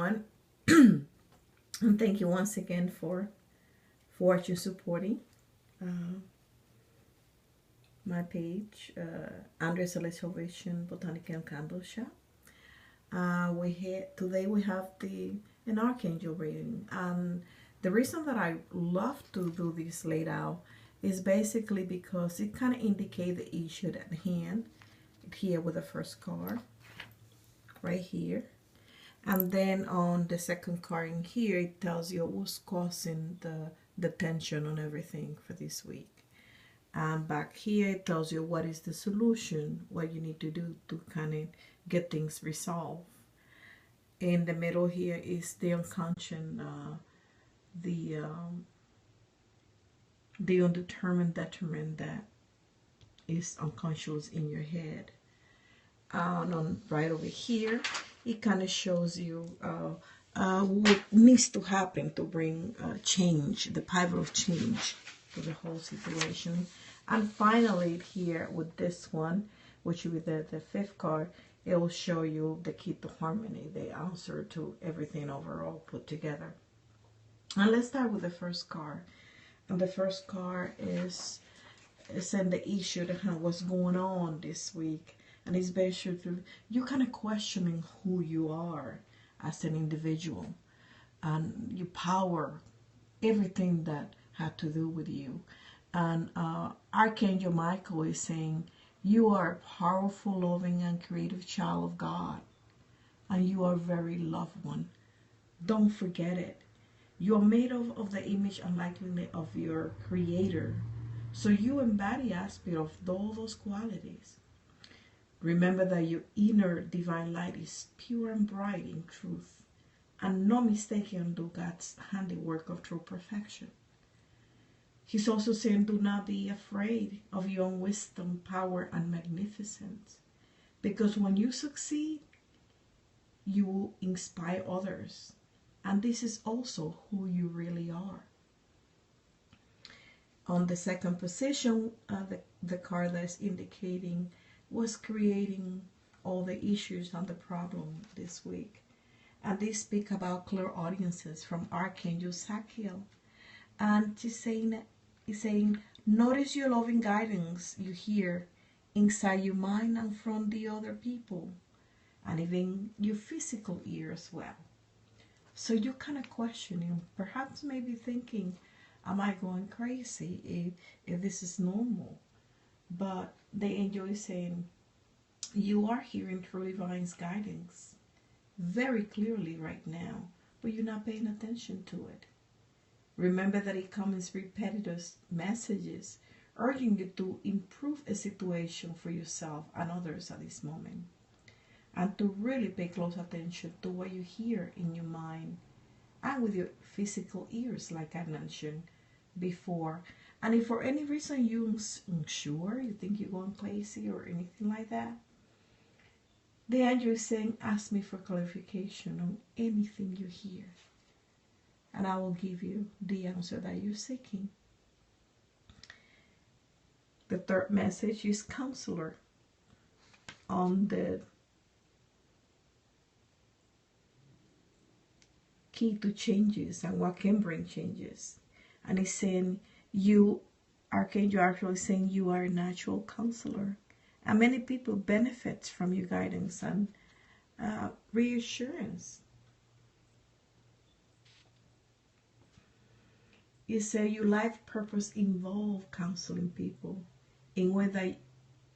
everyone. And thank you once again for what you're supporting my page, Andre Celestial Vision Botanical Candle Shop. Today we have an Archangel reading, and the reason that I love to do this laid out is basically because it kind of indicates the issue at hand here with the first card right here. And then on the second card in here, it tells you what's causing the tension on everything for this week. And back here, it tells you what is the solution, what you need to do to kind of get things resolved. In the middle here is the unconscious, the undetermined detriment that is unconscious in your head. On right over here, it kind of shows you what needs to happen to bring change, the pivotal change to the whole situation. And finally here with this one, which will be the fifth card, it will show you the key to harmony, the answer to everything overall put together. And let's start with the first card. And the first card is in the issue that kind of what's going on this week. And it's basically you're kind of questioning who you are as an individual and your power, everything that had to do with you. And Archangel Michael is saying you are a powerful, loving, and creative child of God, and you are a very loved one. Don't forget it. You are made of the image and likeness of your Creator, so you embody aspect of all those qualities. Remember that your inner divine light is pure and bright in truth, and no mistake can do God's handiwork of true perfection. He's also saying, do not be afraid of your own wisdom, power, and magnificence, because when you succeed, you will inspire others, and this is also who you really are. On the second position, the card that's indicating was creating all the issues and the problem this week. And they speak about clear audiences from Archangel Sakiel. And he's saying, notice your loving guidance you hear inside your mind and from the other people, and even your physical ear as well. So you're kind of questioning, perhaps maybe thinking, am I going crazy if this is normal? But the angel is saying, you are hearing true divine's guidance very clearly right now, but you're not paying attention to it. Remember that it comes repetitive messages urging you to improve a situation for yourself and others at this moment, and to really pay close attention to what you hear in your mind and with your physical ears, like I mentioned before. And if for any reason you're unsure, you think you're going crazy or anything like that, the angel is saying, ask me for clarification on anything you hear, and I will give you the answer that you're seeking. The third message is counselor on the key to changes and what can bring changes. And he's saying, you, Archangel actually saying, you are a natural counselor. And many people benefit from your guidance and reassurance. You say your life purpose involves counseling people in ways that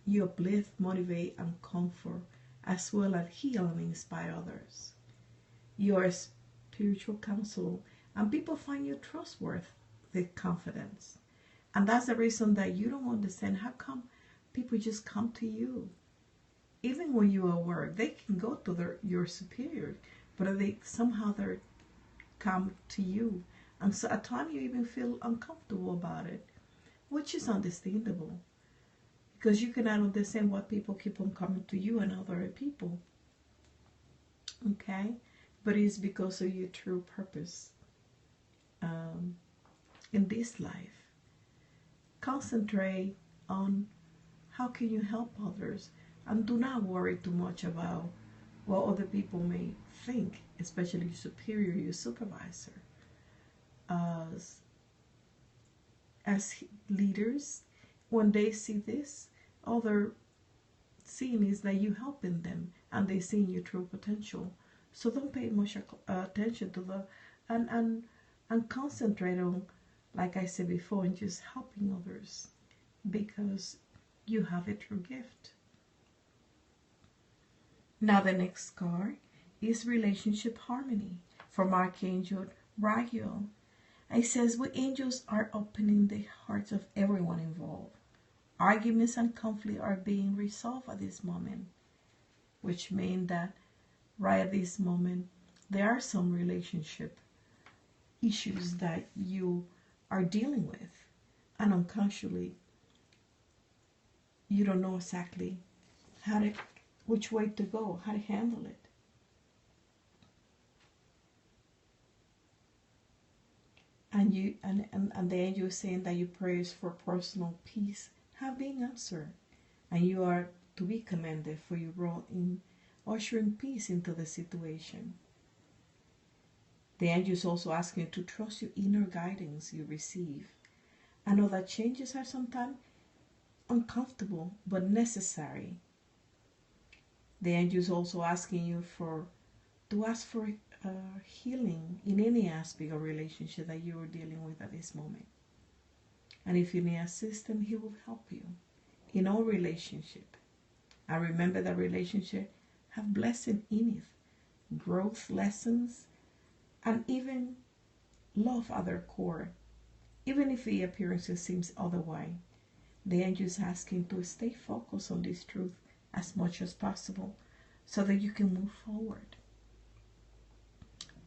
you uplift, motivate, and comfort, as well as heal and inspire others. You are a spiritual counselor, and people find you trustworthy with confidence. And that's the reason that you don't understand how come people just come to you. Even when you are at work, they can go to your superior, but they somehow come to you. And so at times you even feel uncomfortable about it, which is understandable, because you cannot understand why people keep on coming to you and other people. Okay? But it's because of your true purpose in this life. Concentrate on how can you help others, and do not worry too much about what other people may think, especially your superior, your supervisor. As leaders, when they see this, all they're seeing is that you helping them, and they see your true potential. So don't pay much attention to the and concentrate on, like I said before, and just helping others, because you have a true gift. Now the next card is relationship harmony from Archangel Raphael. It says, we angels are opening the hearts of everyone involved. Arguments and conflict are being resolved at this moment, which means that right at this moment there are some relationship issues that you are dealing with, and unconsciously you don't know exactly which way to go, how to handle it. And the angel is saying that your prayers for personal peace have been answered, and you are to be commended for your role in ushering peace into the situation. The angel is also asking you to trust your inner guidance you receive. I know that changes are sometimes uncomfortable but necessary. The angel is also asking you to ask for healing in any aspect of relationship that you are dealing with at this moment. And if you need assistance, he will help you in all relationship. And remember that relationship have blessing in it, growth, lessons, and even love at their core. Even if the appearances seems otherwise, the angel is asking to stay focused on this truth as much as possible, so that you can move forward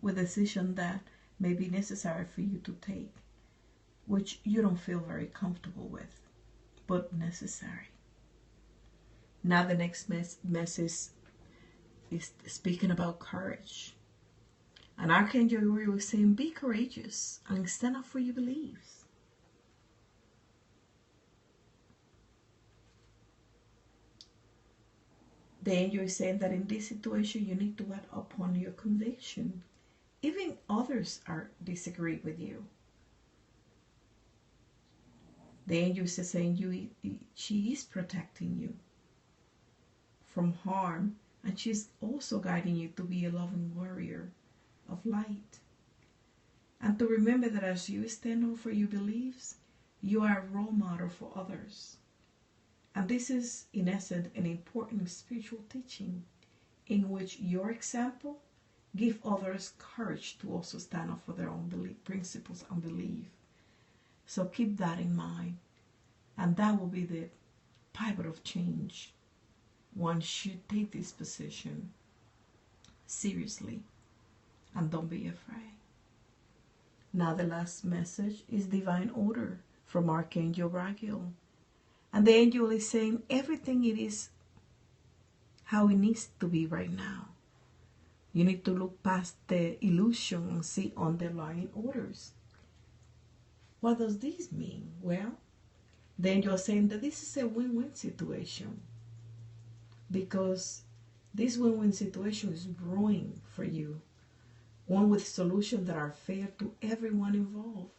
with a decision that may be necessary for you to take, which you don't feel very comfortable with, but necessary. Now the next message is speaking about courage. And Archangel Uriel is saying, be courageous and stand up for your beliefs. The angel is saying that in this situation you need to act upon your conviction. Even others disagree with you. The angel is saying she is protecting you from harm, and she's also guiding you to be a loving warrior of light. And to remember that as you stand up for your beliefs, you are a role model for others. And this is, in essence, an important spiritual teaching in which your example give others courage to also stand up for their own belief, principles and belief. So keep that in mind, and that will be the pivot of change. One should take this position seriously, and don't be afraid. Now the last message is divine order from Archangel Raphael. And the angel is saying everything it is how it needs to be right now. You need to look past the illusion and see underlying orders. What does this mean? Well, the angel is saying that this is a win-win situation, because this win-win situation is brewing for you, one with solutions that are fair to everyone involved.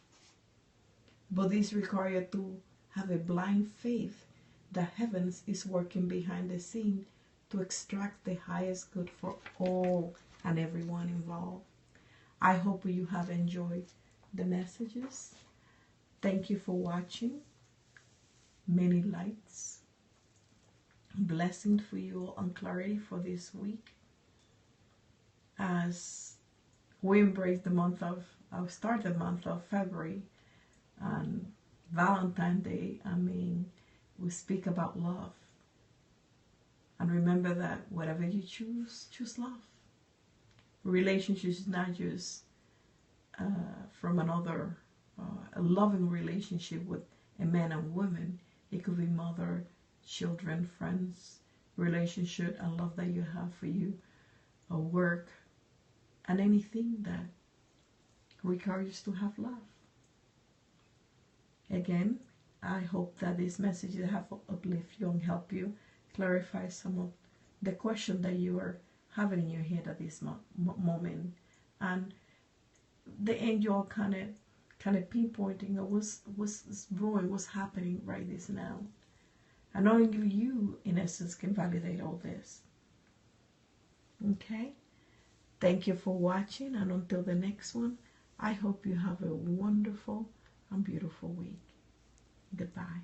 But this requires you to have a blind faith that heavens is working behind the scene to extract the highest good for all and everyone involved. I hope you have enjoyed the messages. Thank you for watching. Many lights. Blessings for you all and clarity for this week, as we embrace the month of, start the month of February, and Valentine's Day. We speak about love. And remember that whatever you choose love. Relationship is not just from another, a loving relationship with a man and woman. It could be mother, children, friends, relationship, and love that you have for you, or work, and anything that requires to have love. Again, I hope that these messages have uplift you and help you clarify some of the questions that you are have it in your head at this moment. And the angel kind of pinpointing what's brewing, what's happening right this now. And only you, in essence, can validate all this. Okay? Thank you for watching, and until the next one, I hope you have a wonderful and beautiful week. Goodbye.